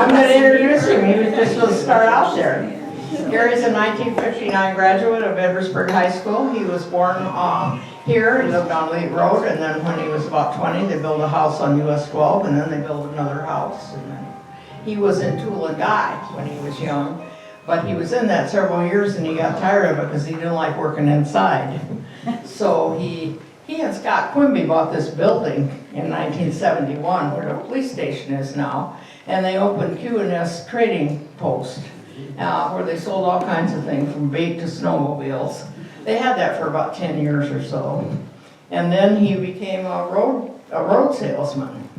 I'm going to introduce him. He was just going to start out there. Gary's a 1959 graduate of Edwardsburg High School. He was born here. He lived on Lee Road, and then when he was about 20, they built a house on US 12, and then they built another house. And then he was in Tool and Die when he was young, but he was in that several years, and he got tired of it because he didn't like working inside. So he and Scott Quimby bought this building in 1971 where the police station is now, and they opened Q&S Trading Post where they sold all kinds of things from bait to snowmobiles. They had that for about 10 years or so. And then he became a road salesman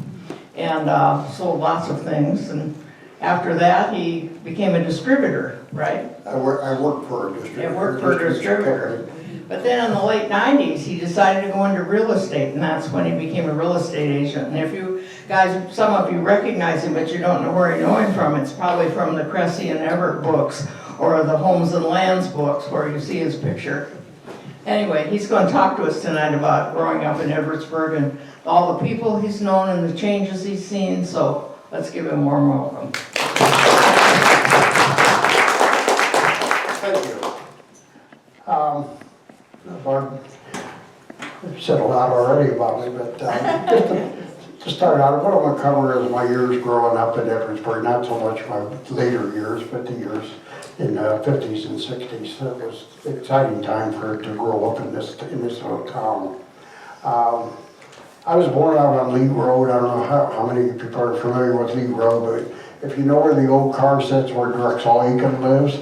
and sold lots of things. And after that, he became a distributor, right? I worked for a distributor. He worked for a distributor. But then in the late 90s, he decided to go into real estate, and that's when he became a real estate agent. And if you guys, some of you recognize him, but you don't know where you know him from, it's probably from the Cressy and Everett books, or the Homes and Lands books, where you see his picture. Anyway, he's going to talk to us tonight about growing up in Edwardsburg and all the people he's known and the changes he's seen, so let's give him a warm welcome. Thank you. Barb said a lot already about me, but just to start out, what I'm going to cover is my years growing up in Edwardsburg, not so much my later years, but the years in the 50s and 60s. It was an exciting time for it to grow up in this little town. I was born out on Lee Road. I don't know how many people are familiar with Lee Road, but if you know where the old car sits where Drexel Aiken lives,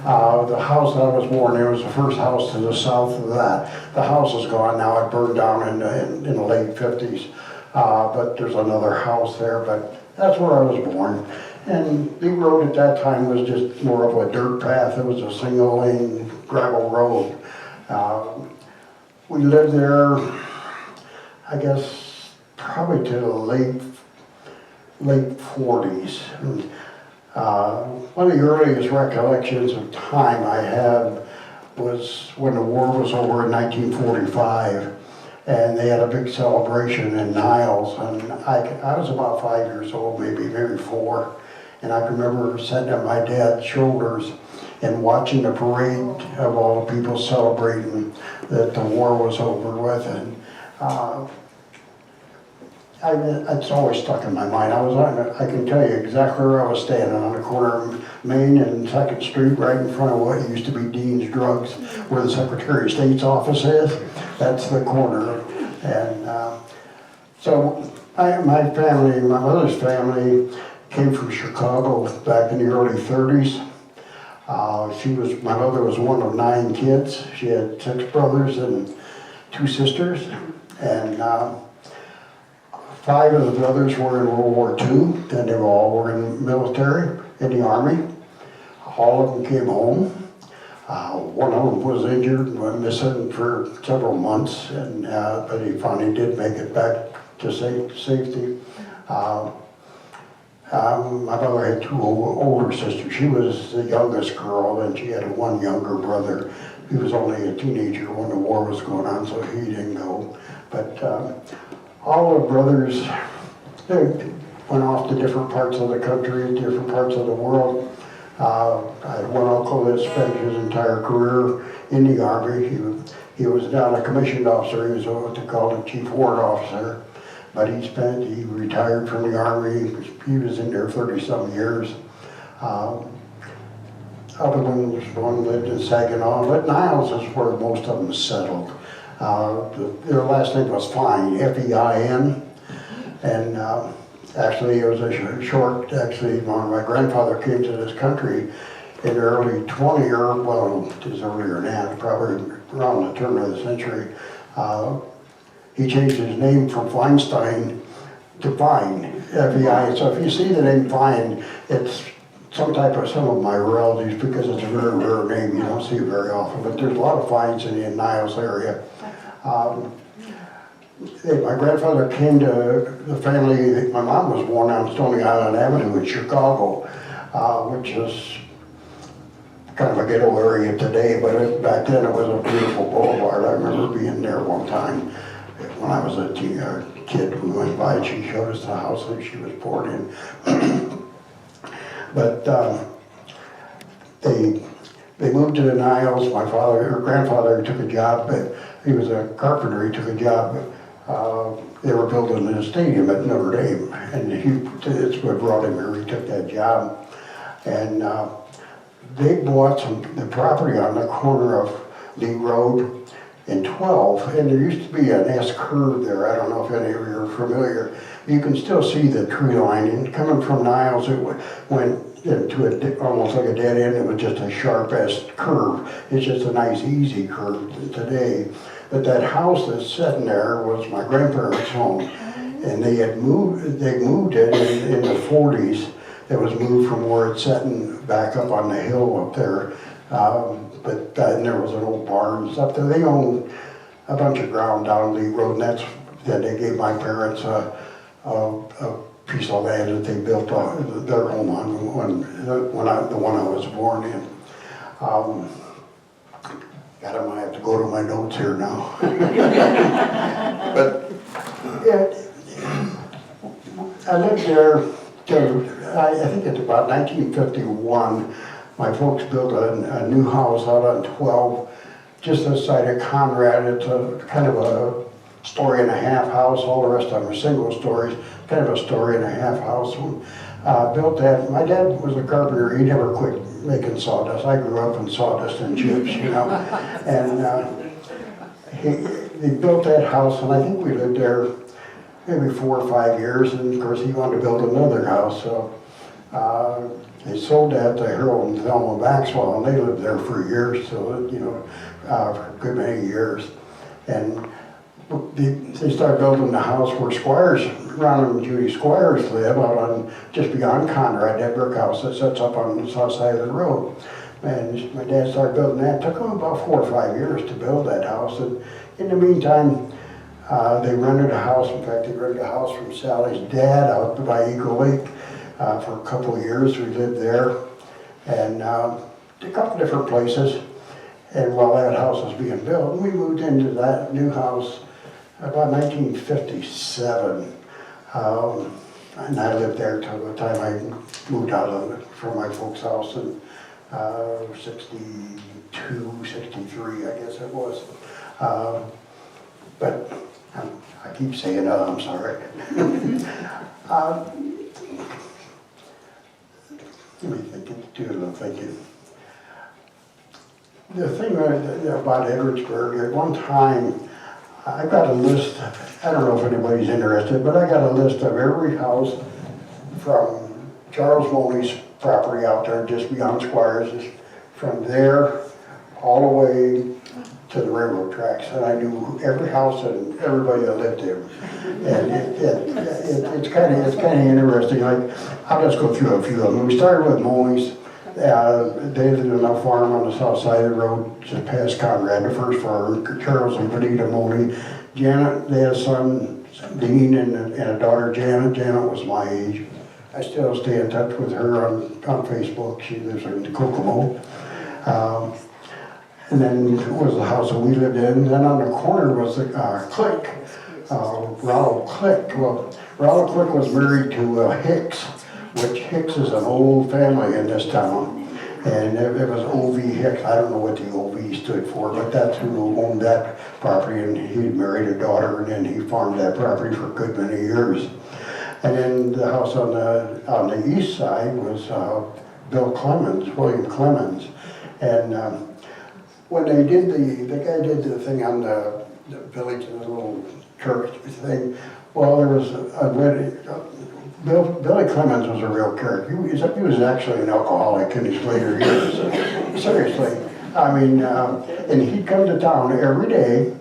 the house that I was born in was the first house to the south of that. The house is gone now. It burned down in the late 50s. But there's another house there, but that's where I was born. And Lee Road at that time was just more of a dirt path. It was a single lane gravel road. We lived there, I guess, probably to the late 40s. And, one of the earliest recollections of time I have was when the war was over in 1945, and they had a big celebration in Niles, and I was about 5 years old, maybe 4, and I can remember sitting at my dad's shoulders and watching the parade of all the people celebrating that the war was over with, and it's always stuck in my mind. I can tell you exactly where I was standing on the corner of Main and 2nd Street, right in front of what used to be Dean's Drugs, where the Secretary of State's office is. That's the corner. And so my family, my mother's family, came from Chicago back in the early 30s. My mother was one of 9 kids. She had 6 brothers and 2 sisters. And 5 of the brothers were in World War II, and they all were in the military, in the Army. All of them came home. One of them was injured, went missing for several months, and but he finally did make it back to safety. My mother had 2 older sisters. She was the youngest girl, and she had 1 younger brother. He was only a teenager when the war was going on, so he didn't go. But all the brothers, they went off to different parts of the country, different parts of the world. I had one uncle that spent his entire career in the Army. He was not a commissioned officer, he was what they called a chief warrant officer. But he retired from the Army. He was in there 30-some years. Other ones, one lived in Saginaw, but Niles is where most of them settled. Their last name was Fein, F-E-I-N, and actually it was a short, actually when my grandfather came to this country in the early 20s, or well, it was earlier than that, probably around the turn of the century, he changed his name from Feinstein to Fein, F-E-I-N. So if you see the name Fein, it's some of my relatives, because it's a very rare name, you don't see it very often, but there's a lot of Feins in the Niles area. My grandfather came to the family, my mom was born on Stony Island Avenue in Chicago, which is kind of a ghetto area today, but back then it was a beautiful boulevard. I remember being there one time when I was a kid. We went by and she showed us the house that she was born in. But they moved to the Niles. My father, or grandfather took a job, but he was a carpenter, he took a job. They were building a stadium at Notre Dame, and it's what brought him here, he took that job. And they bought the property on the corner of Lee Road in 12, and there used to be an S curve there. I don't know if any of you are familiar. You can still see the tree line, and coming from Niles, it went into almost like a dead end. It was just a sharp S curve. It's just a nice, easy curve today. But that house that's sitting there was my grandparents' home, and they moved it in the 40s. It was moved from where it's sitting back up on the hill up there. But there was an old barn and stuff there. They owned a bunch of ground down Lee Road, and then they gave my parents a piece of land that they built their home on the one I was born in. God, I might have to go to my notes here now. But I lived there till, I think it's about 1951. My folks built a new house out on 12, just outside of Conrad. It's a kind of a story and a half house. All the rest of them are single stories, kind of a story and a half house. Built that. My dad was a carpenter. He never quit making sawdust. I grew up in sawdust and chips, you know. And he built that house, and I think we lived there maybe 4 or 5 years. And of course, he wanted to build another house, so they sold that to Harold and Thelma Maxwell, and they lived there for years, so you know, for a good many years. And they started building the house where Squires, Ron and Judy Squires live, out on just beyond Conrad, that brick house that sits up on the south side of the road. And my dad started building that. It took them about 4 or 5 years to build that house. And in the meantime, they rented a house. In fact, they rented a house from Sally's dad out by Eagle Lake for a couple of years. We lived there, and a couple different places. And while that house was being built, we moved into that new house about 1957. And I lived there till the time I moved out from my folks' house in 62, 63, I guess it was. But I keep saying, I'm sorry. Let me think, do a little thinking. The thing about Edwardsburg, at one time, I got a list, I don't know if anybody's interested, but I got a list of every house from Charles Moley's property out there just beyond Squires, from there all the way to the railroad tracks. And I knew every house and everybody that lived there. And it's kind of interesting. Like, I'll just go through a few of them. We started with Moley's. They lived in a farm on the south side of the road, just past Conrad, the first farm. Charles and Benita Moley. Janet, they had a son, Dean, and a daughter, Janet. Janet was my age. I still stay in touch with her on Facebook. She lives in Kokomo. And then was the house that we lived in. And then on the corner was the Click, Rollo Click. Well, Rollo Click was married to Hicks, which Hicks is an old family in this town. And it was O.V. Hicks. I don't know what the O.V. stood for, but that's who owned that property. And he married a daughter, and then he farmed that property for a good many years. And then the house on the east side was William Clemens. And when they did the guy did the thing on the village, the little church thing, well, there was a wedding. Billy Clemens was a real character. He was actually an alcoholic in his later years. Seriously. I mean, and he'd come to town every day.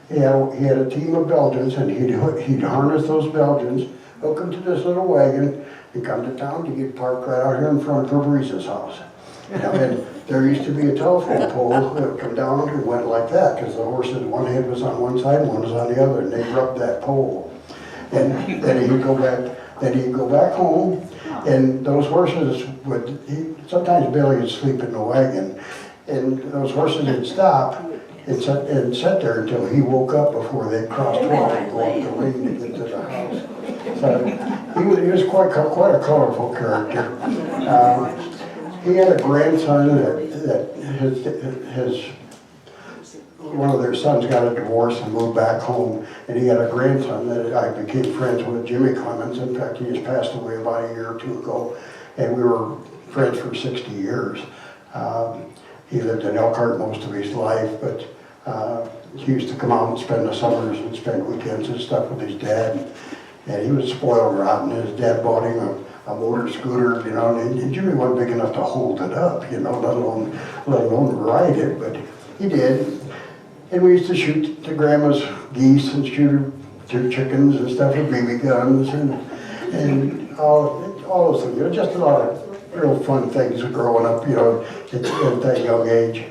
He had a team of Belgians, and he'd harness those Belgians, hook them to this little wagon, and come to town to get parked right out here in front of Fabrice's house. You know, and there used to be a telephone pole that would come down and went like that, because the horses, one head was on one side, one was on the other, and they rubbed that pole. And then he'd go back home, and those horses sometimes Billy would sleep in the wagon, and those horses would stop and sit there until he woke up before they crossed 12 and go up the lane to get to the house. So He was quite a colorful character. He had a grandson that one of their sons got a divorce and moved back home, and he had a grandson that I became friends with, Jimmy Clemens. In fact, he just passed away about a year or two ago, and we were friends for 60 years. He lived in Elkhart most of his life, but he used to come out and spend the summers and spend weekends and stuff with his dad. And he was spoiled rotten. His dad bought him a motor scooter, you know, and Jimmy wasn't big enough to hold it up, you know, let alone ride it, but he did. And we used to shoot the grandma's geese and shoot chickens and stuff with BB guns and all those things. It was just a lot of real fun things growing up, you know, at that young age.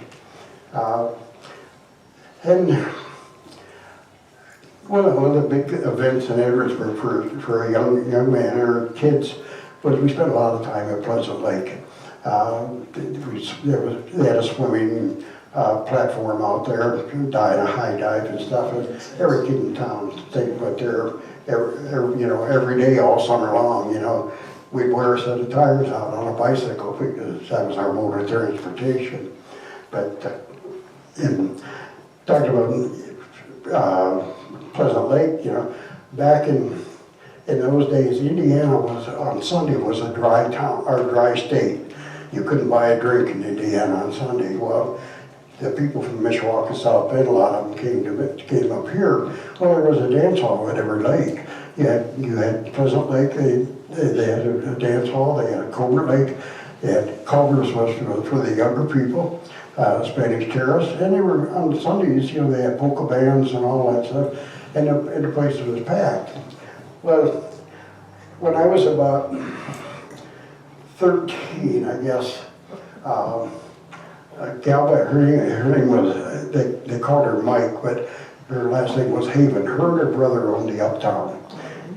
And one of the big events in Edwardsburg for a young man or kids was we spent a lot of time at Pleasant Lake. They had a swimming platform out there, a high dive and stuff. And every kid in town went there every day all summer long. You know, we'd wear a set of tires out on a bicycle because that was our mode of transportation. But talking about Pleasant Lake, you know, back in those days, Indiana was on Sunday was a dry town or dry state. You couldn't buy a drink in Indiana on Sunday. Well, the people from Mishawaka, South Bend, a lot of them came up here. Well, there was a dance hall at every lake. You had Pleasant Lake. They had a dance hall. They had a Covert Lake. They had Culver's was for the younger people. Spanish Terrace, and they were on Sundays. You know, they had polka bands and all that stuff, and the place was packed. Well, when I was about 13, I guess, a gal, her name was, they called her Mike, but her last name was Haven. Her and her brother owned the Uptown.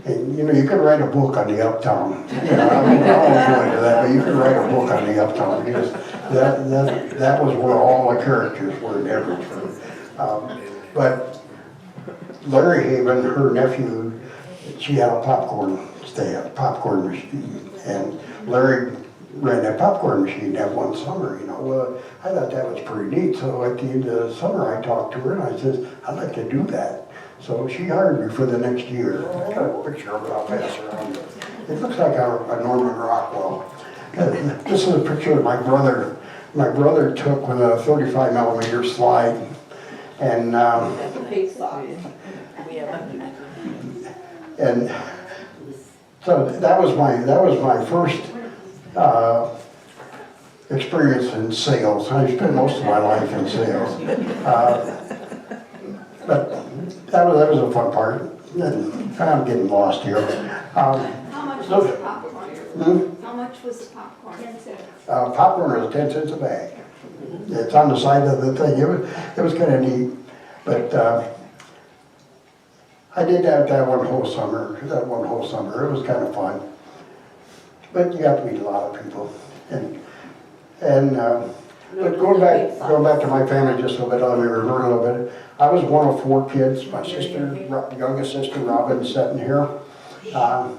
And, you know, you could write a book on the Uptown. You know, I mean, I won't go into that, but you could write a book on the Uptown because that was where all the characters were in Edwardsburg. But Larry Haven, her nephew, she had a popcorn machine. And Larry ran that popcorn machine that one summer, you know. Well, I thought that was pretty neat. So at the end of the summer, I talked to her and I said, I'd like to do that. So she hired me for the next year. I got a picture of it, I'll pass around. It looks like a Norman Rockwell. This is a picture that my brother took with a 35 millimeter slide. And so that was my first experience in sales. I spent most of my life in sales. But that was a fun part. I'm getting lost here. How much was the popcorn? How much was the popcorn? 10 cents. Popcorn was 10 cents a bag. It's on the side of the thing. It was kind of neat. But I did that one whole summer. It was kind of fun. But you got to meet a lot of people. But going back to my family just a little bit, let me revert a little bit. I was one of 4 kids. My sister, youngest sister, Robin, sitting here. I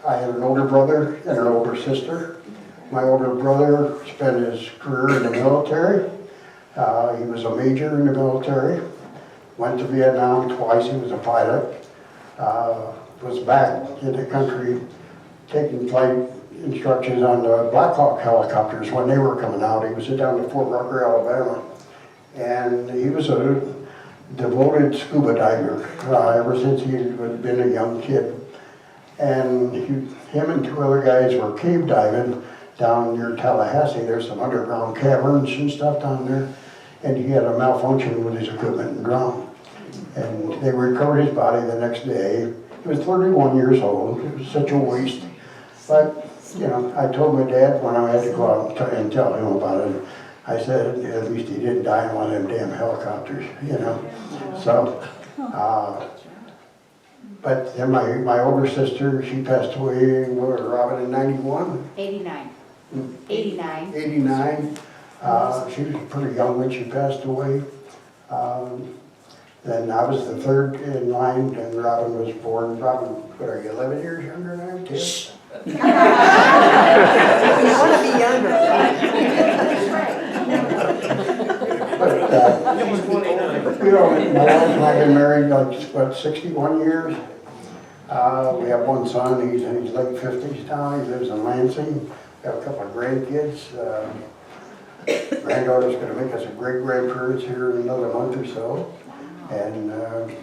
had an older brother and an older sister. My older brother spent his career in the military. He was a major in the military. Went to Vietnam twice. He was a pilot. Was back in the country taking flight instructions on the Black Hawk helicopters when they were coming out. He was down to Fort Rucker, Alabama. And he was a devoted scuba diver ever since he had been a young kid. And him and 2 other guys were cave diving down near Tallahassee. There's some underground caverns and stuff down there. And he had a malfunction with his equipment and drowned. And they recovered his body the next day. He was 31 years old. It was such a waste. But, you know, I told my dad when I had to go out and tell him about it, I said, at least he didn't die in one of them damn helicopters, you know. So, but then my older sister, she passed away, Robin, in 91? 89. 89. She was pretty young when she passed away. Then I was the third in line, and Robin was born. Robin, what are you, 11 years younger than I am? 10? You want to be younger. But, you know, my wife and I have been married like, what, 61 years? We have one son, he's in his late 50s now, he lives in Lansing. We have a couple of grandkids. Granddaughter's gonna make us a great-grandparents here in another month or so. And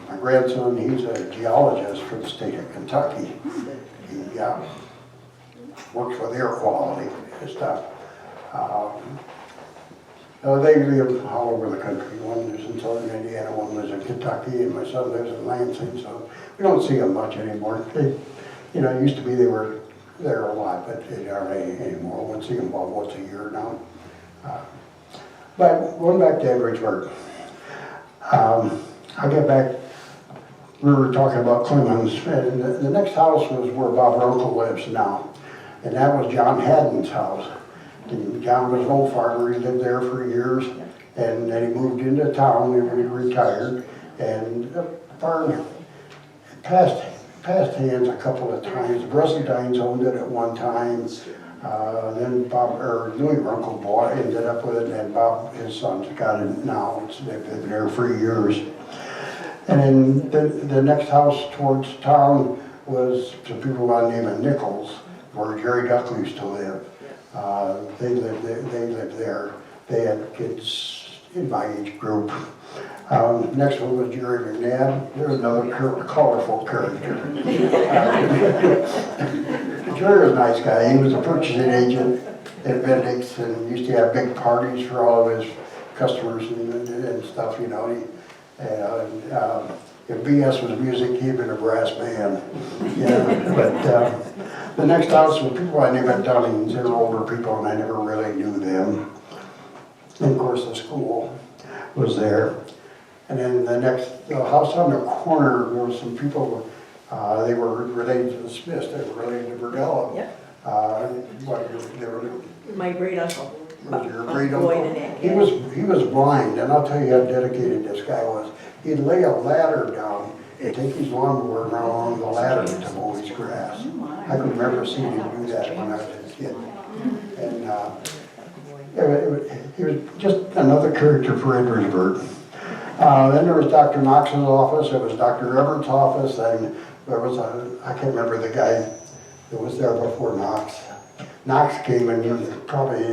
my grandson, he's a geologist for the state of Kentucky. He works with air quality and stuff. They live all over the country. One lives in southern Indiana, one lives in Kentucky, and my son lives in Lansing, so we don't see them much anymore. They, you know, it used to be they were there a lot, but they aren't anymore. We see them about once a year now. But going back to Edwardsburg, I get back, we were talking about Clemens, and the next house was where Bob Runkle lives now, and that was John Haddon's house. And John was an old farmer, he lived there for years, and then he moved into town when he retired, and the farm passed hands a couple of times. The Bressendines owned it at one time, then Louis Runkle ended up with it, and Bob, his son's got it now. They've been there for years. And then the next house towards town was some people by the name of Nichols, where Jerry Duck used to live. They lived there. They had kids in my age group. Next one was Jerry McNabb. There's another colorful character. Jerry was a nice guy. He was a purchasing agent at Bendix and used to have big parties for all of his customers and stuff, you know. If BS was music, he'd been a brass band. Yeah, but the next house were people I knew at Dunnings. They were older people and I never really knew them. And of course the school was there. And then the house on the corner, there were some people, they were related to the Smiths, they were related to Verdella. Yep. They were My great uncle. was your great uncle? He was blind, and I'll tell you how dedicated this guy was. He'd lay a ladder down and take his lawnmower around the ladder to mow his grass. I can remember seeing him do that when I was a kid. And he was just another character for Edwardsburg. Then there was Dr. Knox's office, there was Dr. Everett's office, and there was I can't remember the guy that was there before Knox. Knox came in probably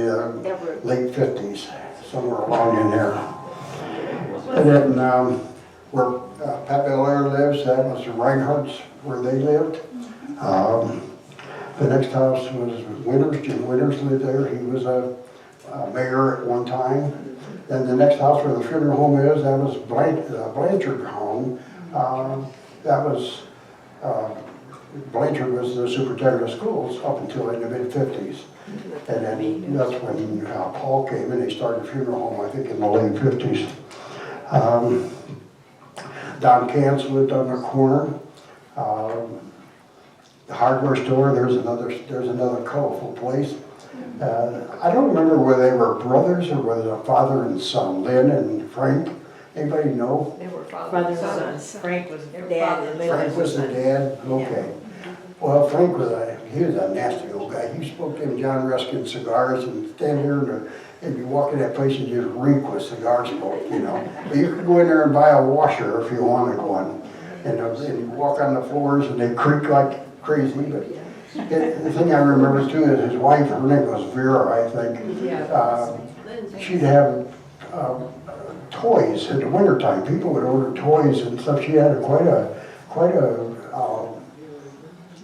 late 50s, somewhere along in there. And then where Pat Belair lives, that was the Reinhardts, where they lived. The next house was Winters. Jim Winters lived there. He was a mayor at one time. Then the next house where the funeral home is, that was Blanchard home. Blanchard was the superintendent of schools up until in the mid-50s. And then that's when Paul came in, they started the funeral home, I think in the late 50s. Don Cantz lived on the corner. The hardware store, there's another colorful place. I don't remember whether they were brothers or whether they're father and son, Lynn and Frank. Anybody know? They were father and sons. Frank was dad and Lynn Frank was the dad? Okay. Well, Frank was a nasty old guy. You spoke to him, John Ruskin cigars, and stand here and you walk in that place and just reek with cigar smoke, you know. But you could go in there and buy a washer if you wanted one. And you walk on the floors and they creak like crazy. But the thing I remember too is his wife, her name was Vera, I think. She'd have toys in the wintertime. People would order toys and stuff. She had quite a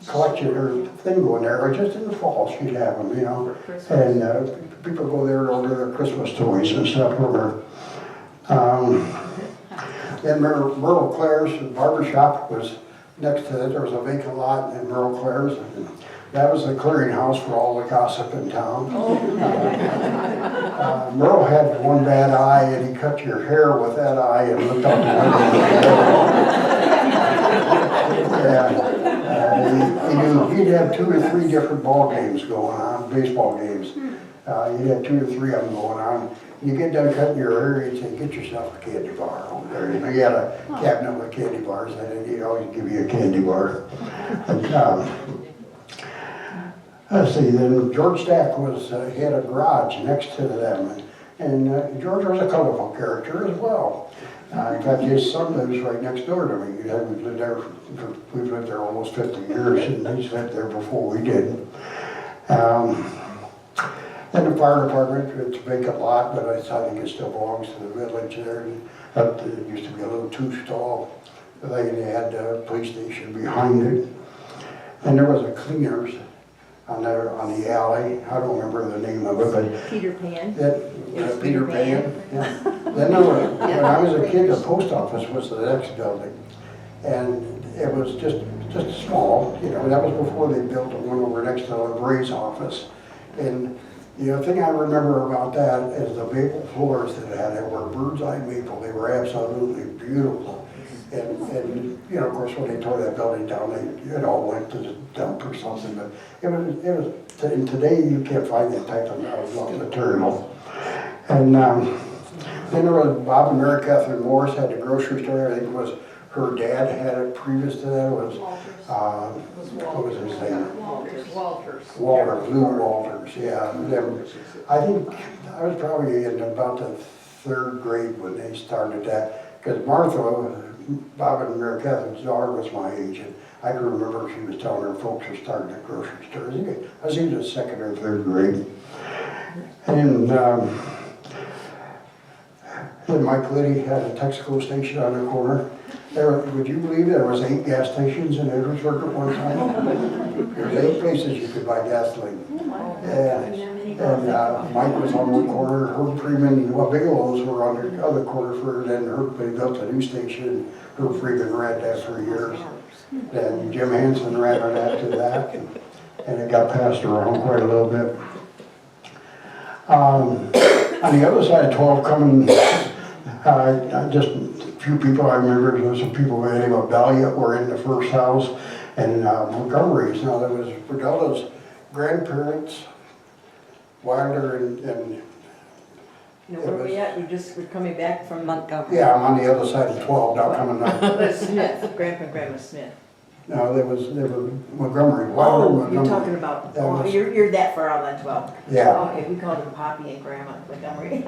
collection or thing going there. Or just in the fall she'd have them, you know. And people go there and order their Christmas toys and stuff from her. Then Merle Claire's barbershop was next to it. There was a vacant lot in Merle Claire's. And that was the clearinghouse for all the gossip in town. Merle had one bad eye, and he cut your hair with that eye and looked out the window. He'd have 2 or 3 different ball games going on, baseball games. You'd have 2 or 3 of them going on. You get done cutting your hair, he'd say, get yourself a candy bar over there. You know, he had a cabinet with candy bars, and he'd always give you a candy bar. And, let's see, then George Stack he had a garage next to them. And George was a colorful character as well. In fact, his son lives right next door to me. We've lived there almost 50 years, and he's lived there before we did. And the fire department, it's a vacant lot, but I think it still belongs to the village there. It used to be a little 2-stall. They had a police station behind it. And there was a cleaners on the alley. I don't remember the name of it, but Peter Pan. Peter Pan. Yeah. Then when I was a kid, the post office was the next building. And it was just small, you know, that was before they built the one over next to the Bray's office. And the thing I remember about that is the maple floors that it had. They were bird's eye maple. They were absolutely beautiful. And you know, of course, when they tore that building down, it all went to the dump or something. But it was. And today you can't find that type of material. And then there was Bob and Mary Catherine Morris had the grocery store. I think it was her dad had it previous to that. It was what was his name? Walters, Lou Walters, yeah. I think I was probably in about the 3rd grade when they started that, because Martha, Bob and Mary Catherine's daughter, was my age, and I can remember she was telling her folks were starting a grocery store. I was either 2nd or 3rd grade. And then Mike Liddy had a Texaco station on the corner. Would you believe there was 8 gas stations in Edwardsburg at one time? There was 8 places you could buy gasoline. And Mike was on one corner, Herb Freeman, Bigelow's were on the other corner further. Then they built a new station. Herb Freeman ran that for years. Then Jim Hansen ran it after that. And it got passed around quite a little bit. On the other side of 12 coming, just a few people I remember, there was some people by the name of Valiant were in the first house, and Montgomery's. Now there was Berdella's grandparents, Wilder and You know, where we at? We're coming back from Montgomery. yeah, I'm on the other side of 12, now coming up. Smith, Grandpa and Grandma Smith. No, there was Montgomery, Wilder, Oh, you're Montgomery. talking about, That was- you're that far out on 12. Yeah. Okay, we called them Poppy and Grandma Montgomery.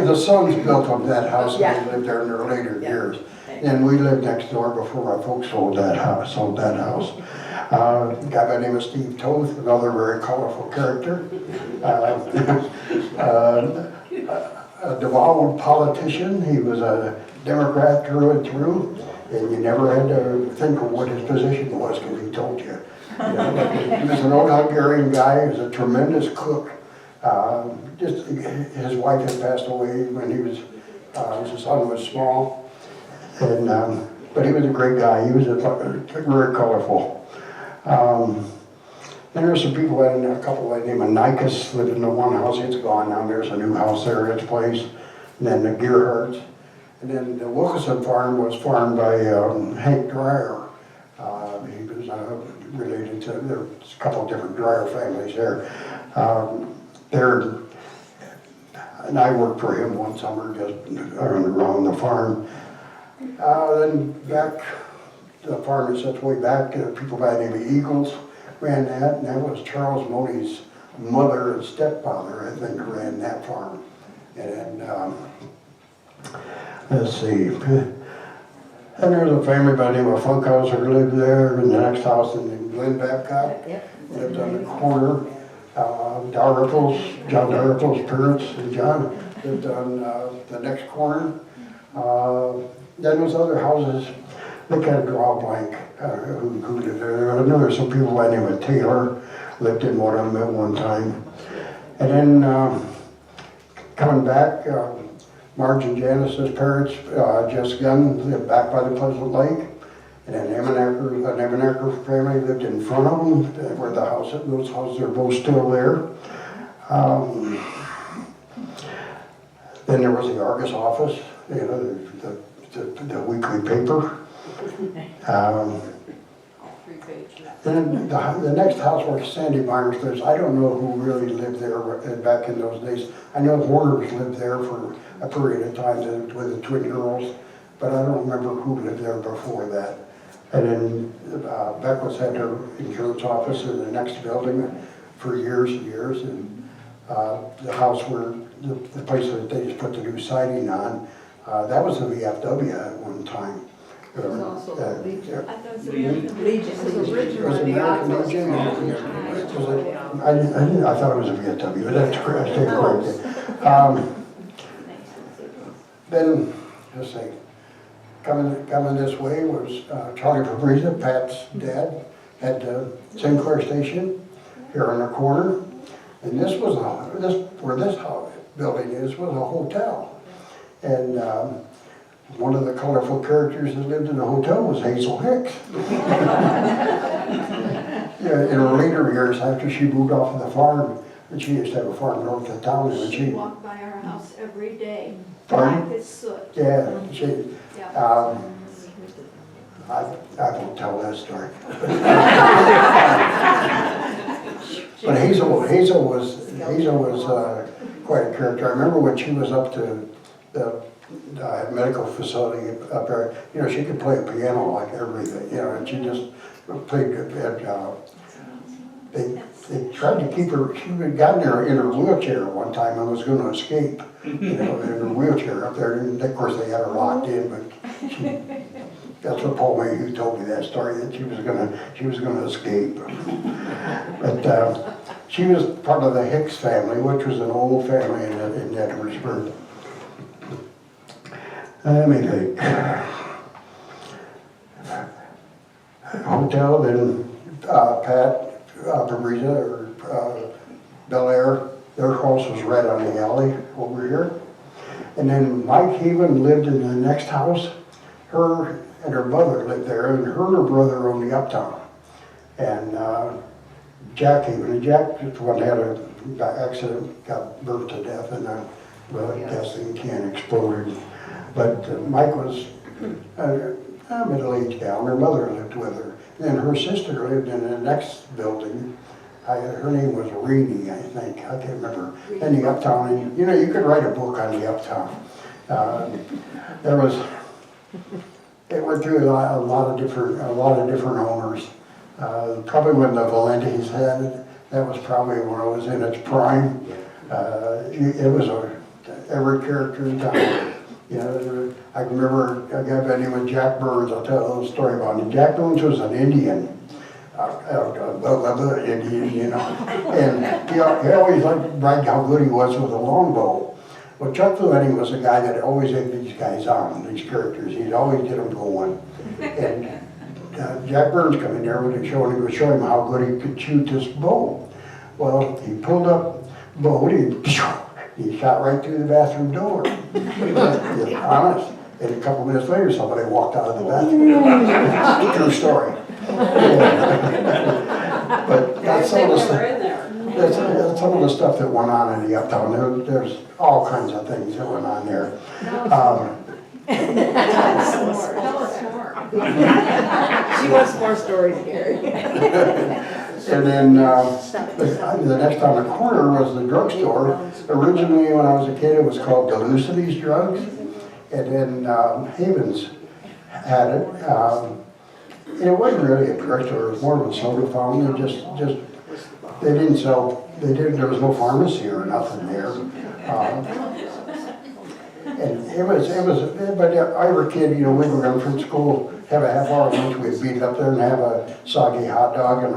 The sons built up that house, and Yeah. they lived there in their later Yeah. years. And we lived next door before my folks sold that house. A guy by the name of Steve Toth, another very colorful character. A devout politician. He was a Democrat through and through, and you never had to think of what his position was because he told you. He was an old Hungarian guy. He was a tremendous cook. Just his wife had passed away when his son was small, and but he was a great guy. He was very colorful. Then there's some people, a couple by the name of Nikas lived in the one house. It's gone now. There's a new house there at its place. And then the Gearhards. And then the Wilkinson farm was farmed by Hank Dreyer. He was related to, there's a couple of different Dreyer families there. And I worked for him one summer just around the farm. Then back, the farm is such way back, people by the name of Eagles ran that, and that was Charles Money's mother and stepfather, I think, ran that farm. And let's see, and there was a family by the name of Funkhauser who lived there, in the next house, and Glenn Babcock lived on the corner. John Dalrymple's parents and John lived on the next corner. Then those other houses, they kind of draw a blank who lived there. I know there's some people by the name of Taylor lived in one of them at one time. And then coming back, Marge and Janice's parents, Jess Gunn lived back by the Pleasant Lake. And then an Emanecker family lived in front of them, where those houses are both still there. Then there was the Argus office, the weekly paper. Then the next house where Sandy Myers lives, I don't know who really lived there back in those days. I know Warner's lived there for a period of time with the twin girls, but I don't remember who lived there before that. And then Beckwith had her insurance office in the next building for years and years. And the house where, the place that they just put the new siding on, that was a VFW at one time. It was also Legion. I thought it was Legion. It was Was originally it the American Oswald. Legion? I thought it was a VFW, but that's correct, I stand corrected. Then, let's see, coming this way was Charlie Fabriza, Pat's dad, had the Sinclair Station here on the corner. And this was, where this building is, was a hotel. And one of the colorful characters that lived in the hotel was Hazel Hicks. Yeah, in her later years, after she moved off of the farm, and she used to have a farm north of town, and She walked by our house every day, Pardon? black as soot. Yeah, she, Yeah. I won't tell that story. But Hazel was quite a character. I remember when she was up to the medical facility up there, you know, she could play a piano like everything, you know, and she just played good. They tried to keep her, she had gotten there in her wheelchair one time and was gonna escape, you know, in her wheelchair up there. And of course they had her locked in, but that's what Paul Mayhew told me that story, that she was gonna escape. But she was part of the Hicks family, which was an old family in Edwardsburg. Let me think. Hotel, then Pat Fabriza, or Bel Air, their house was right on the alley over here. And then Mike Haven lived in the next house. Her and her mother lived there, and her and her brother owned the uptown. And Jack Haven, and Jack just one had an accident, got burnt to death, and a gasoline can exploded. But Mike was a middle-aged gal, and her mother lived with her. And then her sister lived in the next building. Her name was Reedy, I think, I can't remember. In the uptown, and you know, you could write a book on the uptown. It went through a lot of different owners. Probably when the Valentes had it, that was probably when it was in its prime. It was every character in town. You know, I remember a guy by the name of Jack Burns. I'll tell a little story about him. Jack Burns was an Indian. Indian, you know. And he always liked bragged how good he was with a longbow. Well, Chuck Valenti was a guy that always had these guys on, these characters. He'd always get them going. And Jack Burns come in there and showing him how good he could shoot this bow. Well, he pulled up the bow, he shot right through the bathroom door. Honest. And a couple minutes later, somebody walked out of the bathroom. True story. But that's some of the stuff. That's some of the stuff that went on in the uptown. There's all kinds of things that went on there. Tell us more. She wants more stories, Gary. And then the next on the corner was the drugstore. Originally, when I was a kid, it was called Delucity's Drugs. And then Havens had it. And it wasn't really a drugstore, it was more of a soda fountain. They didn't sell, there was no pharmacy or nothing there. And but every kid, you know, we were going from school, have a half-hour lunch, we'd beat it up there and have a soggy hot dog and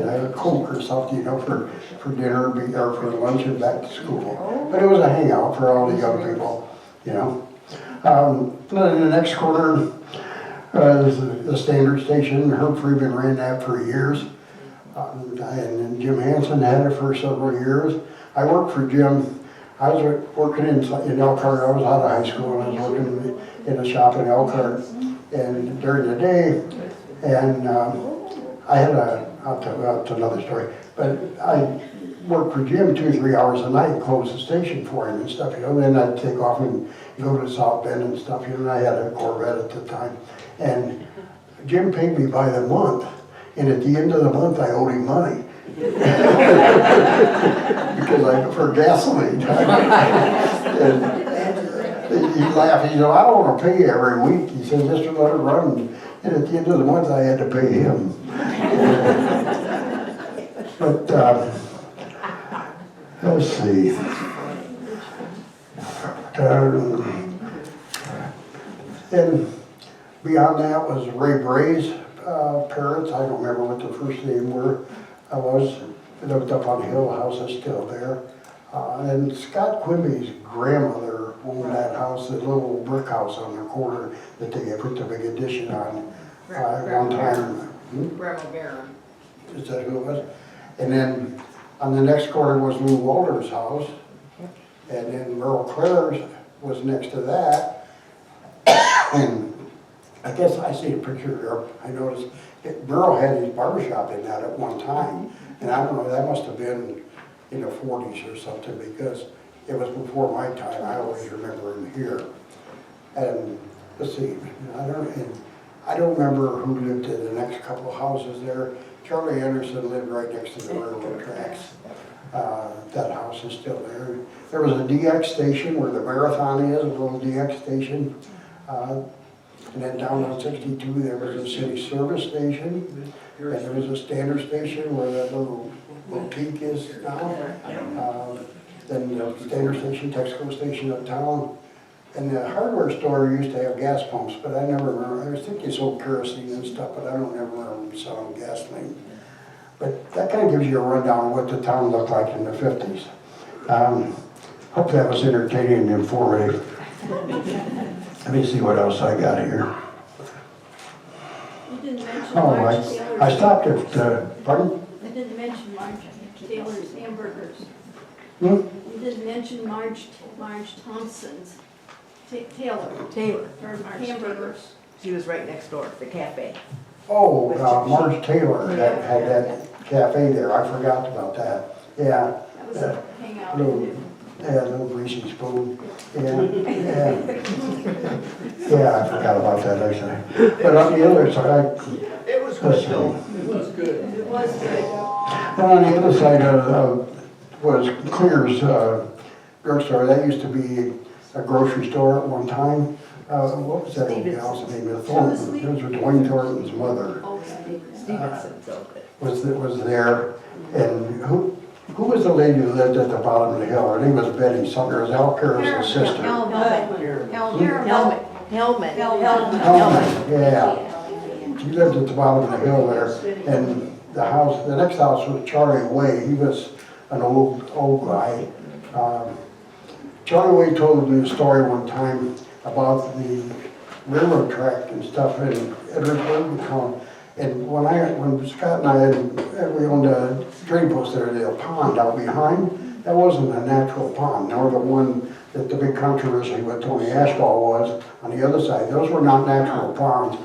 a Coke or something, you know, for dinner or for lunch and back to school. But it was a hangout for all the young people, you know. Then in the next corner, the Standard Station. Herb Freeman ran that for years. And then Jim Hansen had it for several years. I worked for Jim. I was working in Elkhart. I was out of high school and I was working in a shop in Elkhart. And during the day, and I had I'll tell another story, but I worked for Jim 2 or 3 hours a night and close the station for him and stuff, you know. Then I'd take off and go to South Bend and stuff, you know. And I had a Corvette at the time. And Jim paid me by the month, and at the end of the month, I owed him money. Because for gasoline. And he laughed, he said, I don't want to pay you every week. He said, just let it run. And at the end of the month, I had to pay him. But, let's see. Then beyond that was Ray Bray's parents. I don't remember what the first name were. I lived up on the hill, the house is still there. And Scott Quimby's grandmother owned that house, that little brick house on the corner that they put the big addition on one time. Grandma Barron. Is that who it was? And then on the next corner was Lou Walter's house. And then Merle Clare's was next to that. And I guess I see a picture there. I noticed Merle had his barber shop in that at one time. And I don't know, that must have been in the 40s or something, because it was before my time. I always remember him here. And let's see, I don't remember who lived in the next couple of houses there. Charlie Anderson lived right next to the railroad tracks. That house is still there. There was a DX station where the marathon is, a little DX station. And then down on 62, there was a city service station. And there was a standard station where that little boutique is now. Then the standard station, Texaco station uptown. And the hardware store used to have gas pumps, but I never remember. I think they sold kerosene and stuff, but I don't ever remember them selling gasoline. But that kind of gives you a rundown of what the town looked like in the 50s. Hope that was entertaining and informative. Let me see what else I got here. You didn't mention Oh, Marge Taylor's. I stopped at, pardon? You didn't mention Marge Taylor's hamburgers. Hmm? You didn't mention Marge Thompson's Taylor. Her hamburgers. She was right next door, the cafe. Oh, Marge Taylor had that cafe there. I forgot about that. Yeah. That was a hangout. Little greasy spoon. Yeah. Yeah, I forgot about that, actually. But on the other side, It was let's good see. though. It was good. And on the other side was Clear's drugstore. That used to be a grocery store at one time. What was that old gal's name? Thornton. It was Dwayne Thornton's mother. Stevenson's over it. Was there. And who was the lady who lived at the bottom of the hill? Her name was Betty something. It was Al Carroll's sister. Helmet. Yeah. She lived at the bottom of the hill there. And the next house was Charlie Way. He was an old guy. Charlie Way told me a story one time about the railroad track and stuff in Edwardsburg. And when Scott and I we owned a drain post there, the pond out behind, that wasn't a natural pond, nor the one that the big controversy with Tony Ashball was on the other side. Those were not natural ponds.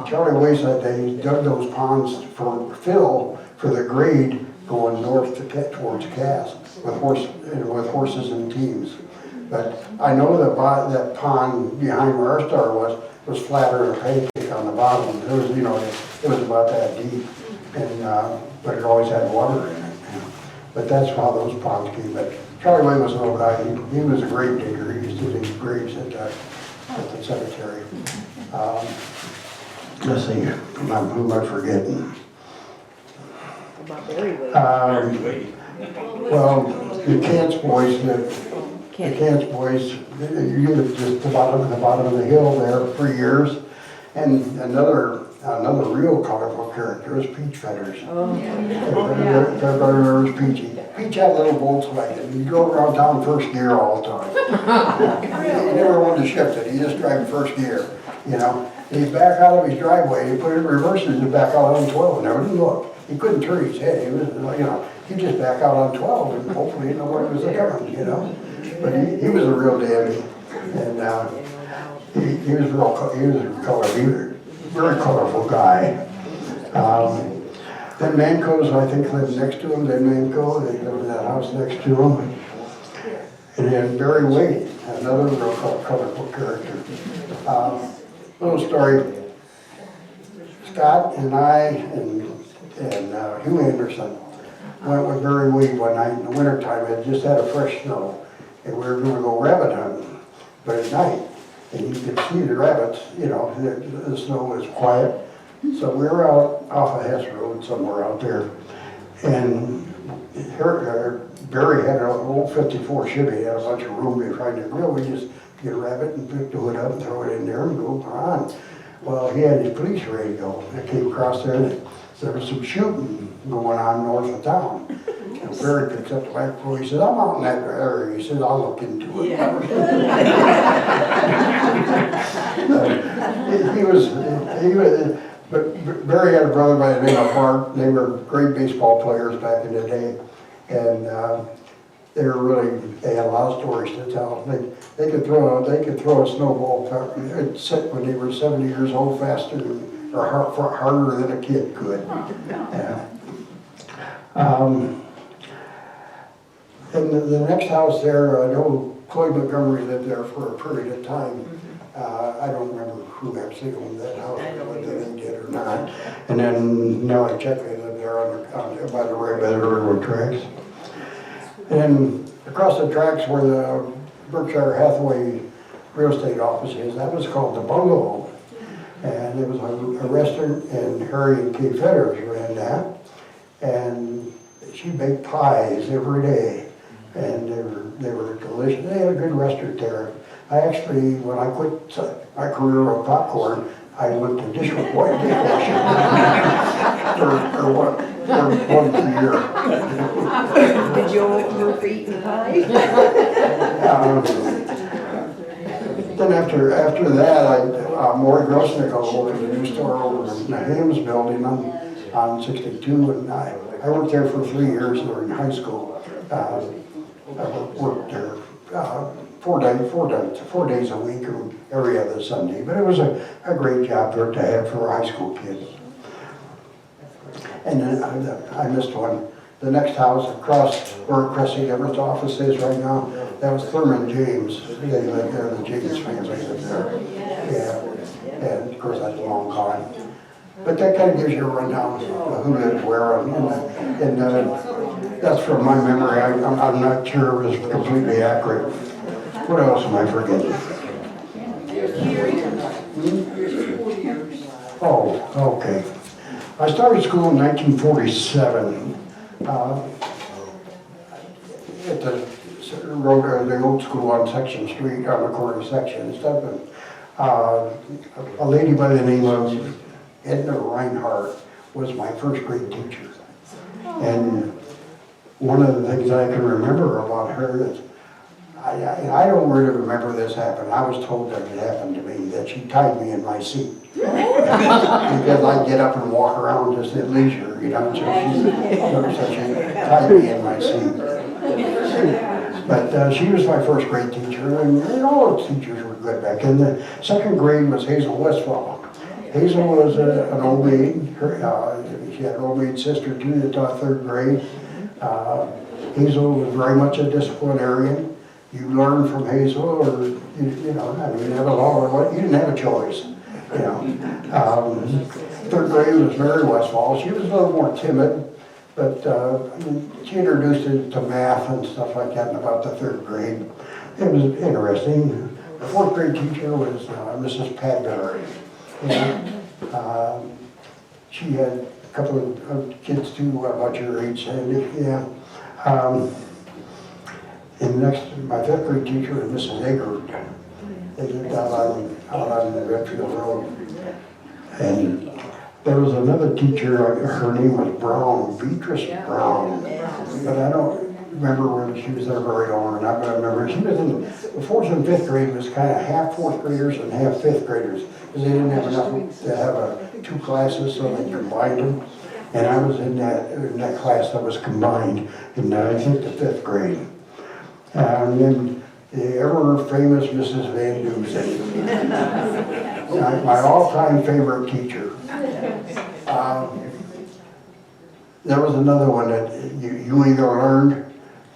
Charlie Way said they dug those ponds for fill for the grade going north towards Cass with horses and teams. But I know that pond behind where our store was flatter than a pancake on the bottom. It was, it was about that deep, and but it always had water in it. But that's how those ponds came. But Charlie Way was an old guy. He was a grave digger. He used to dig graves at the cemetery. Let's see, who am I forgetting? About Barry Wade. Well, the Cants boys, you lived just the bottom of the hill there for years. And another real colorful character is Peach Feathers. Everybody remembers Peachy. Peach had a little Volkswagen. He drove around town first gear all the time. He never wanted to shift it. He just drove first gear, He'd back out of his driveway, he put it in reverse and back out on 12 and never did look. He couldn't turn his head. He was, he'd just back out on 12 and hopefully nobody was there, But he was a real dandy. And he was very colorful guy. Then Manco's, I think, lived next to him. Then Manco, they lived in that house next to him. And then Barry Wade, another real colorful character. Little story. Scott and I and Hugh Anderson went with Barry Weed one night in the wintertime. It just had a fresh snow. And we were gonna go rabbit hunting, but at night. And you could see the rabbits, you know, the snow was quiet. So we were out off of Hess Road somewhere out there. And Barry had an old 54 Chevy, had a bunch of room behind the grill. We just get a rabbit and pick the hood up and throw it in there and go on. Well, he had his police radio that came across there. And there was some shooting going on north of town. And Barry picks up the microphone. He says, I'm out in that area. He says, I'll look into it. But Barry had a brother by the name of Bart. They were great baseball players back in the day. And they had a lot of stories to tell. They could throw a snowball when they were 70 years old faster or harder than a kid could. Yeah. And the next house there, I know Floyd Montgomery lived there for a period of time. I don't remember who actually owned that house, whether they did or not. And then Nellie Checkley lived there by the railroad tracks. And across the tracks where the Berkshire Hathaway real estate office is, that was called the Bungalow. And it was a restaurant, and Harry and Kay Fetters ran that. And she baked pies every day. And they were delicious. They had a good restaurant there. I actually, when I quit my career of popcorn, I went to dishwashing for once a year. Did you work for eating pie? Then after that, Maury Grossnickel opened a new store over in the Hams building on 62, and I worked there for 3 years during high school. I worked there 4 days a week or every other Sunday, but it was a great job to have for high school kids. And then I missed one. The next house across where Cressy Everett's office is right now, that was Thurman James. They lived there, the James family lived there. Yeah, and of course that's long gone. But that kind of gives you a rundown of who lived where, and that's from my memory. I'm not sure it was completely accurate. What else am I forgetting? Oh, okay. I started school in 1947 at the old school on Section Street, on the corner of Section and stuff. And a lady by the name of Edna Reinhardt was my first grade teacher. And one of the things I can remember about her is, I don't really remember this happening. I was told that it happened to me, that she tied me in my seat. Because I'd get up and walk around just at leisure, you know, so she tied me in my seat. But she was my first grade teacher, and all the teachers were good back then. The second grade was Hazel Westfall. Hazel was an old maid. She had an old maid sister too that taught third grade. Hazel was very much a disciplinarian. You learned from Hazel, or you know, I mean, you didn't have a choice. You know, third grade was Mary Westfall. She was a little more timid, but she introduced us to math and stuff like that in about the third grade. It was interesting. The fourth grade teacher was Mrs. Padbury. She had a couple of kids too, about your age, Sandy. Yeah. And next, my fifth grade teacher was Mrs. Eggert. They lived out on the Redfield Road. And there was another teacher, her name was Brown, Beatrice Brown. But I don't remember whether she was there very long or not, but I remember she was in the fourth and fifth grade was kind of half fourth graders and half fifth graders, because they didn't have enough to have 2 classes, so they combined them. And I was in that class that was combined in, I think, the fifth grade. And then the ever famous Mrs. Van Dusen, my all-time favorite teacher. There was another one that you either learned,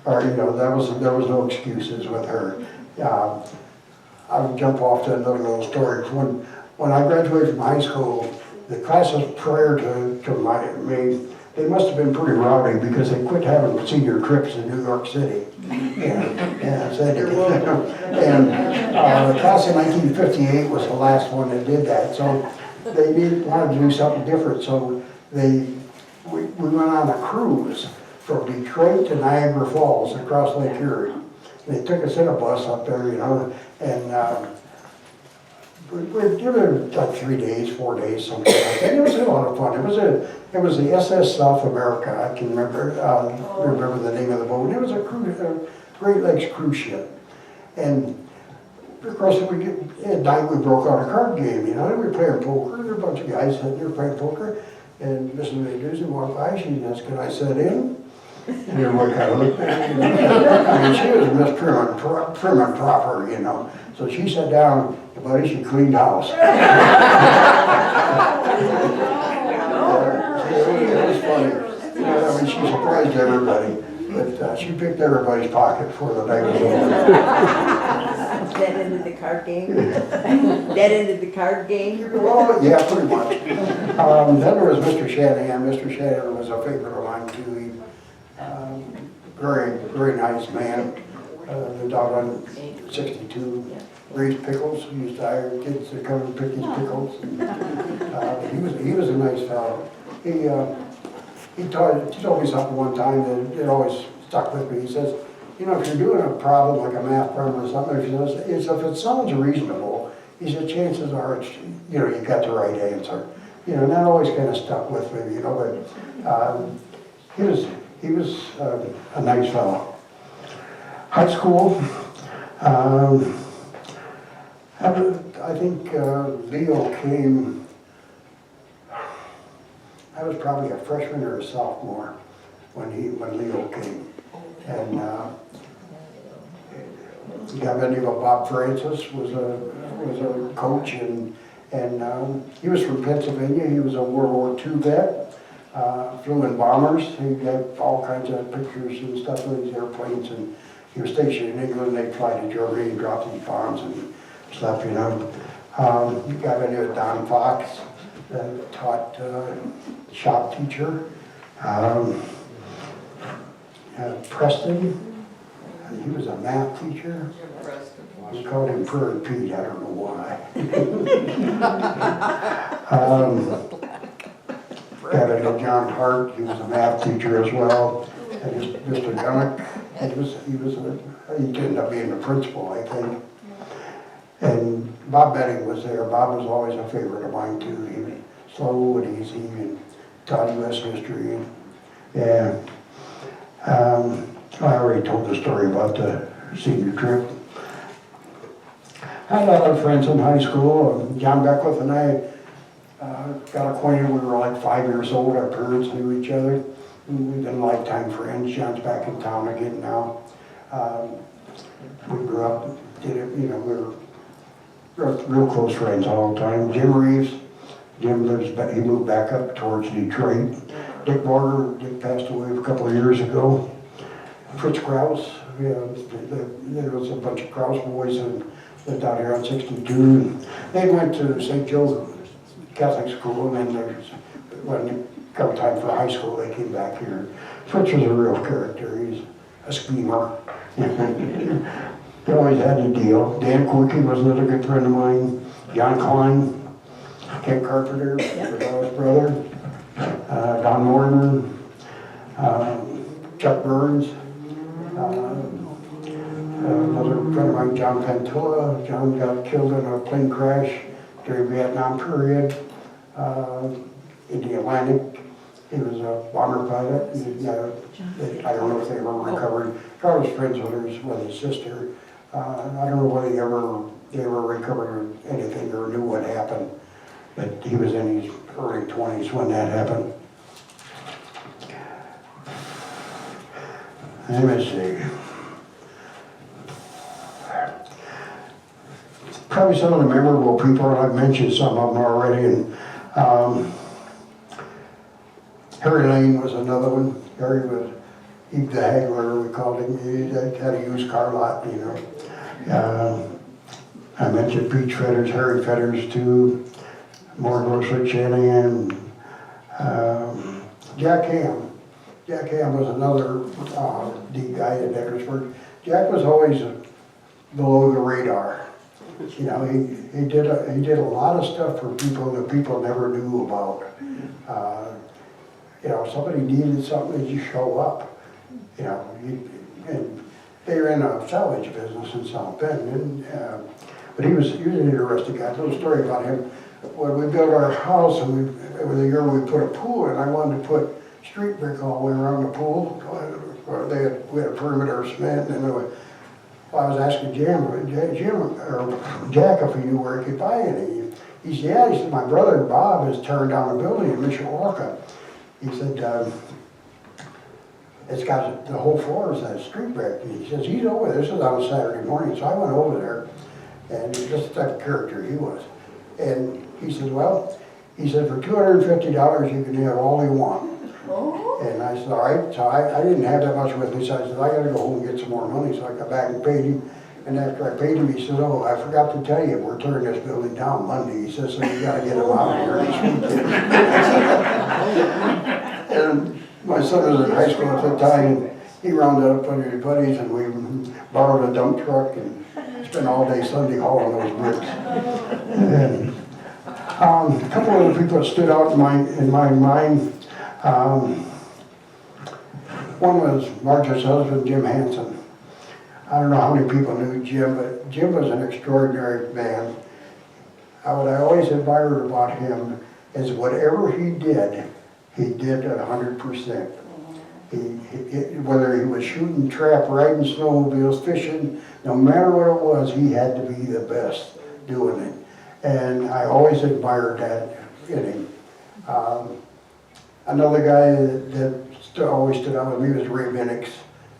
or you know, there was no excuses with her. I would jump off to another little story. When I graduated from high school, the classes prior to me, they must have been pretty rowdy because they quit having senior trips to New York City. And the class in 1958 was the last one that did that, so they wanted to do something different, so we went on a cruise from Detroit to Niagara Falls across Lake Erie. They took us in a bus up there, you know, and we did it like 3 days, 4 days, something like that. It was a lot of fun. It was the SS South America. I can remember the name of the boat. It was a Great Lakes cruise ship. And of course, at night we broke out a card game, you know, and we were playing poker. There were a bunch of guys sitting there playing poker. And Mrs. McDouzy walked by, she asked, "Can I sit in?" And everybody kind of looked at me, you know. I mean, she was Miss Prim and proper, you know. So she sat down, and buddy, she cleaned house. It was funny. You know, I mean, she surprised everybody, but she picked everybody's pocket before the night was over. That ended the card game? That ended the card game? Well, yeah, pretty much. Then there was Mr. Shanahan. Mr. Shanahan was a favorite of mine too. He, very, very nice man. Lived out on 62. Raised pickles. He used to hire kids to come and pick his pickles. And, he was a nice fellow. He told me something one time that it always stuck with me. He says, you know, if you're doing a problem like a math problem or something, if it sounds reasonable, he said, chances are it's, you know, you got the right answer. You know, and that always kind of stuck with me, you know, but he was a nice fellow. High school, I think Leo came, I was probably a freshman or a sophomore when Leo came. And got the name of Bob Francis was a coach, and he was from Pennsylvania. He was a World War II vet, flew in bombers. He got all kinds of pictures and stuff of these airplanes, and he was stationed in England. They fly to Germany and drop these bombs and stuff, you know. He got the name of Don Fox, taught shop teacher. Preston, he was a math teacher. We called him Prairie Pete, I don't know why. Got into John Hart, he was a math teacher as well. And Mr. Gunnick, he ended up being the principal, I think. And Bob Benning was there. Bob was always a favorite of mine too. He was slow and easy and taught U.S. history. Yeah. I already told the story about the senior trip. I had a lot of friends in high school. John Beckwith and I got acquainted when we were like 5 years old. Our parents knew each other. We've been lifetime friends. John's back in town again now. We grew up, we were real close friends all the time. Jim Reeves, he moved back up towards Detroit. Dick Borger, Dick passed away a couple of years ago. Fritz Krause, there was a bunch of Krause boys that lived out here on 62. They went to St. Joe Catholic School, and then when it come time for high school, they came back here. Fritz was a real character. He's a schemer. He always had a deal. Dan Quickie was another good friend of mine. John Klein, Kent Carpenter, was his brother. Don Mortimer, Chuck Burns, another friend of mine, John Pantilla. John got killed in a plane crash during the Vietnam period in the Atlantic. He was a bomber pilot. I don't know if they ever recovered. I was friends with his sister. I don't know whether they ever recovered anything or knew what happened. But he was in his early 20s when that happened. Let me see. Probably some of the memorable people, and I've mentioned some of them already. And Harry Lane was another one. Harry was the haggler, we called him. He had a used car lot, you know. I mentioned Pete Fetters, Harry Fetters too. More Grocery Shanahan, Jack Ham. Jack Ham was another D guy in Edwardsburg. Jack was always below the radar. You know, he did a lot of stuff for people that people never knew about. You know, if somebody needed something, he'd show up. You know, and they were in a salvage business in South Bend, and but he was an interesting guy. A little story about him. When we built our house, and it was the year we put a pool in, I wanted to put street brick all the way around the pool. We had a perimeter of cement, and I was asking Jim or Jack if he knew where he could buy any. He said, yeah. He said, my brother Bob has turned down a building in Mishawaka. He said, it's got the whole floor is that street brick. And he says, he's over there. This is on a Saturday morning. So I went over there, and just the type of character he was. And he said, well, he said, for $250, you can have all you want. Oh. And I said, all right. So I didn't have that much with me, so I said, I got to go home and get some more money. So I got back and paid him. And after I paid him, he said, oh, I forgot to tell you, we're tearing this building down Monday. He says, so you got to get him out of here this weekend. And my son was in high school at the time. He rounded up one of his buddies, and we borrowed a dump truck and spent all day Sunday hauling those bricks. And, a couple of the people that stood out in my mind. One was Marge's husband, Jim Hansen. I don't know how many people knew Jim, but Jim was an extraordinary man. What I always admired about him is whatever he did 100%. Whether he was shooting trap, riding snowmobiles, fishing, no matter what it was, he had to be the best doing it. And I always admired that in him. Another guy that always stood out with me was Ray Minix.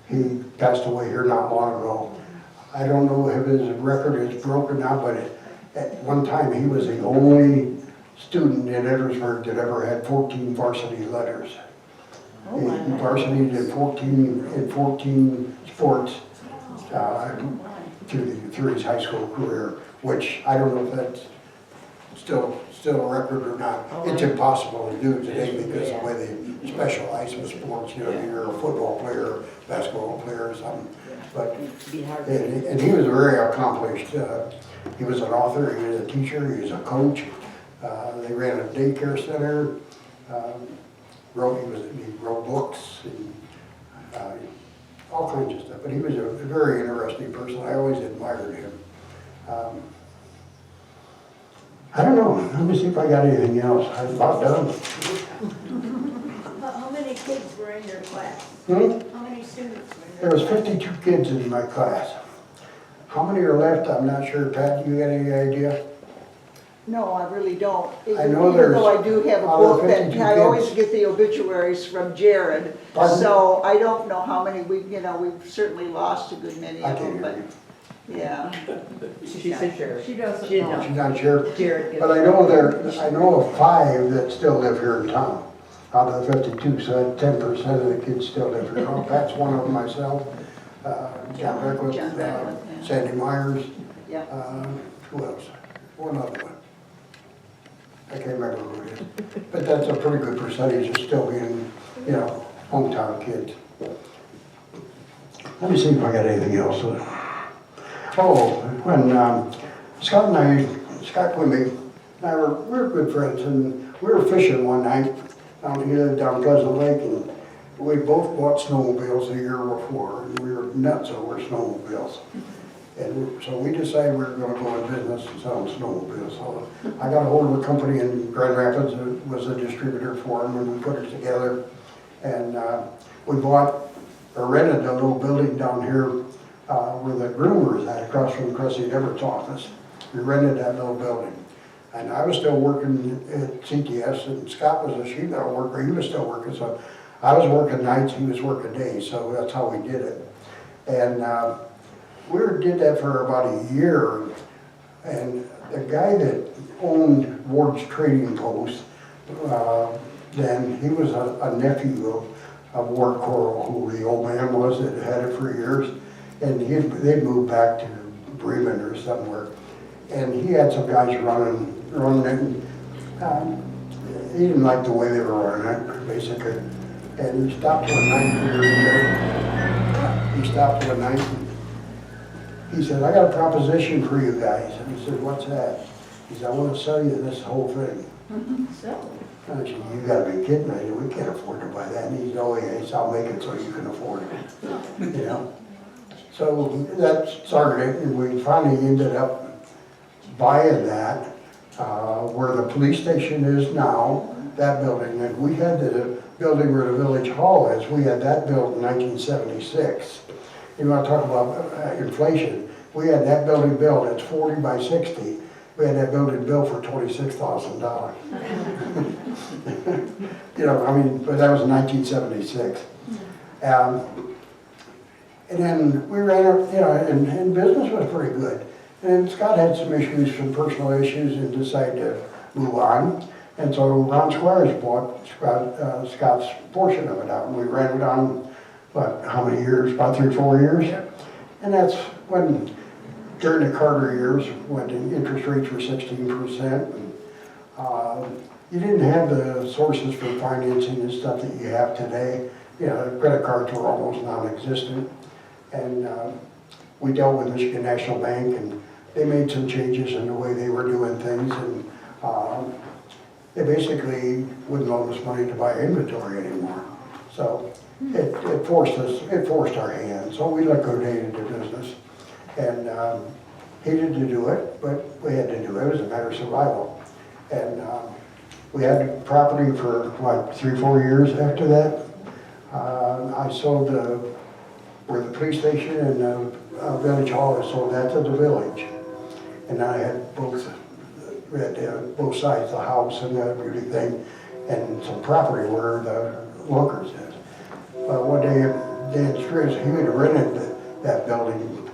He passed away here not long ago. I don't know if his record is broken now, but at one time he was the only student in Edwardsburg that ever had 14 varsity letters. He varsity did 14 sports through his high school career, which I don't know if that's still a record or not. It's impossible to do today because of the way they specialize in sports. You know, you're a football player, basketball player, or something. But and he was very accomplished. He was an author. He was a teacher. He was a coach. They ran a daycare center. He wrote books and all kinds of stuff. But he was a very interesting person. I always admired him. I don't know. Let me see if I got anything else. I'm about done. How many kids were in your class? How many students were in There was 52 kids in my class. How many are left? I'm not sure. Pat, you got any idea? No, I really don't. I know Even there's though I do have a out of book that 52 I always kids. get the obituaries from Jared. Pardon? So I don't know how many we've certainly lost a good many I of can't them, hear but, you. yeah. She's not sure. She doesn't She know. didn't She's not sure. Jared gives But I know of 5 that still live here in town out of the 52, so that 10% of the kids still live here. Oh, Pat's one of them, myself, John Beckwith, John Beckwith, yeah. Sandy Myers, Yeah. who else? One other one. I can't remember who it is. But that's a pretty good percentage of still being, you know, hometown kids. Let me see if I got anything else. Oh, when Scott Quimby and I we were good friends, and we were fishing one night down Pleasant Lake, and we both bought snowmobiles the year before, and we were nuts over snowmobiles. And so we decided we were going to go in business and sell snowmobiles. So I got a hold of a company in Grand Rapids that was a distributor for them, and we put it together. And we bought or rented a little building down here where the groomers at, across from Cressy Everett's office. We rented that little building. And I was still working at CTS, and Scott was a sheet metal worker. He was still working, so I was working nights, he was working days, so that's how we did it. And we did that for about a year, and the guy that owned Ward's Trading Post, then he was a nephew of Ward Coral, who the old man was that had it for years, and they'd moved back to Bremen or somewhere. And he had some guys running it. He didn't like the way they were running it, basically. And he stopped one night. He stopped one night. And he said, "I got a proposition for you guys." And he said, "What's that?" He said, "I want to sell you this whole thing." So, I said, "You gotta be kidding." I said, "We can't afford to buy that." And he said, "Oh yeah," he said, "I'll make it so you can afford it." You know? So that started it, and we finally ended up buying that, where the police station is now, that building. And we had the building where the village hall is, we had that built in 1976. You want to talk about inflation? We had that building built, it's 40 by 60. We had that building built for $26,000. You know, I mean, but that was 1976. And then we ran up, you know, and business was pretty good. And Scott had some issues, some personal issues, and decided to move on. And so Ron Squires bought Scott's portion of it out, and we ran it on, what, how many years? About 3 or 4 years? And that's when, during the Carter years, when the interest rates were 16%. And, you didn't have the sources for financing and stuff that you have today. You know, credit cards were almost non-existent. And we dealt with Michigan National Bank, and they made some changes in the way they were doing things. And they basically wouldn't loan us money to buy inventory anymore. So it forced our hand. So we liquidated the business. And hated to do it, but we had to do it. It was a matter of survival. And we had property for, what, 3 or 4 years after that. I sold where the police station and village hall, I sold that to the village. And I had both sides, the house and everything, and some property where the Lookers is. One day, Dan Striz, he had rented that building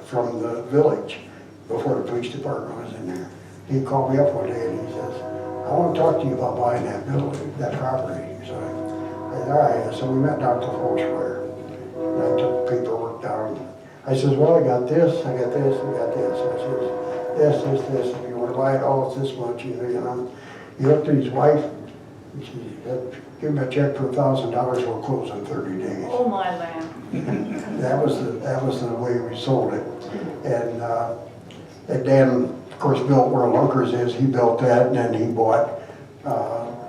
from the village before the police department was in there. He called me up one day and he says, "I want to talk to you about buying that building, that property." So I said, "All right." So we met down to Full Square. And I took paperwork down. I says, "Well, I got this, I got this, I got this." I says, this. If you want to buy it all, it's this much. You know. He looked at his wife, and she said, "Give him a check for $1,000, we'll close in 30 days. Oh, my land. That was the way we sold it. And Dan, of course, built where Lunkers is. He built that, and then he bought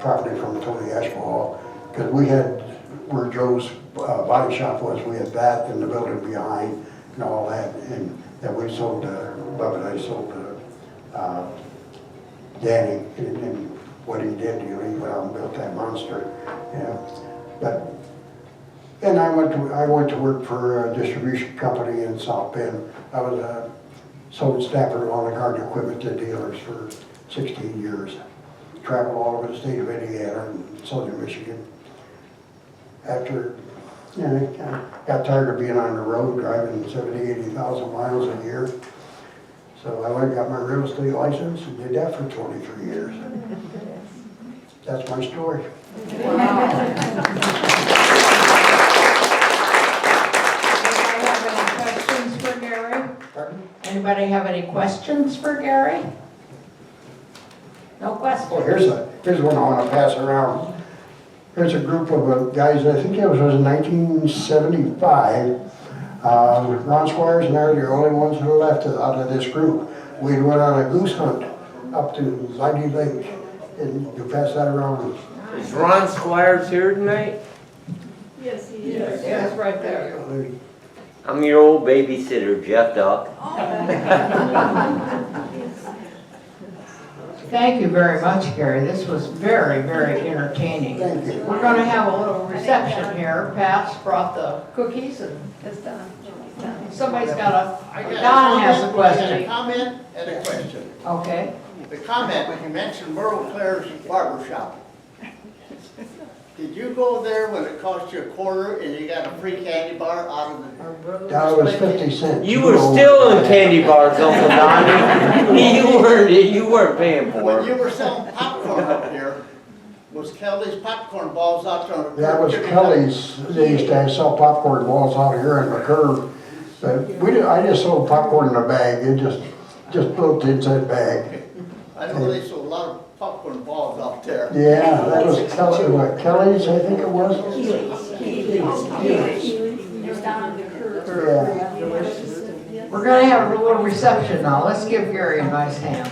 property from Tony Ashball, because we had where Joe's body shop was. We had that in the building behind and all that, and then we sold. Bob and I sold Danny and what he did. You know, he went out and built that monster. Yeah, but. And I went to work for a distribution company in South Bend. I was sold Stafford lawn and garden equipment to dealers for 16 years. Traveled all over the state of Indiana and southern Michigan. After, you know, I got tired of being on the road, driving 70,000, 80,000 miles a year. So I went and got my real estate license and did that for 23 years. That's my story. Anybody have any questions for Gary? No questions? Oh, here's one I want to pass around. There's a group of guys, I think it was in 1975. Ron Squires and I are the only ones who are left out of this group. We went on a goose hunt up to Leidy Lake, and you pass that around. Is Ron Squires here tonight? Yes, he is. Yes, right there. I'm your old babysitter, Jeff Duck. Thank you very much, Gary. This was very, very entertaining. Thank you. We're going to have a little reception here. Pat's brought the cookies, and It's done. somebody's got Don has a question. A comment and a question. Okay. The comment, when you mentioned Merle Claire's barber shop. Did you go there when it cost you $0.25 and you got a free candy bar out of the? That was 50 cents. You were still in candy bars, Uncle Donnie. You weren't paying for When you it. were selling popcorn up here, was Kelly's popcorn balls out there on the curb? That was Kelly's. They used to sell popcorn balls out here on the curb. But I just sold popcorn in a bag. It just built inside bag. I know they sold a lot of popcorn balls up there. Yeah, that was Kelly's, I think it was. There's down on the curb. Yeah. We're gonna have a little reception now. Let's give Gary a nice hand.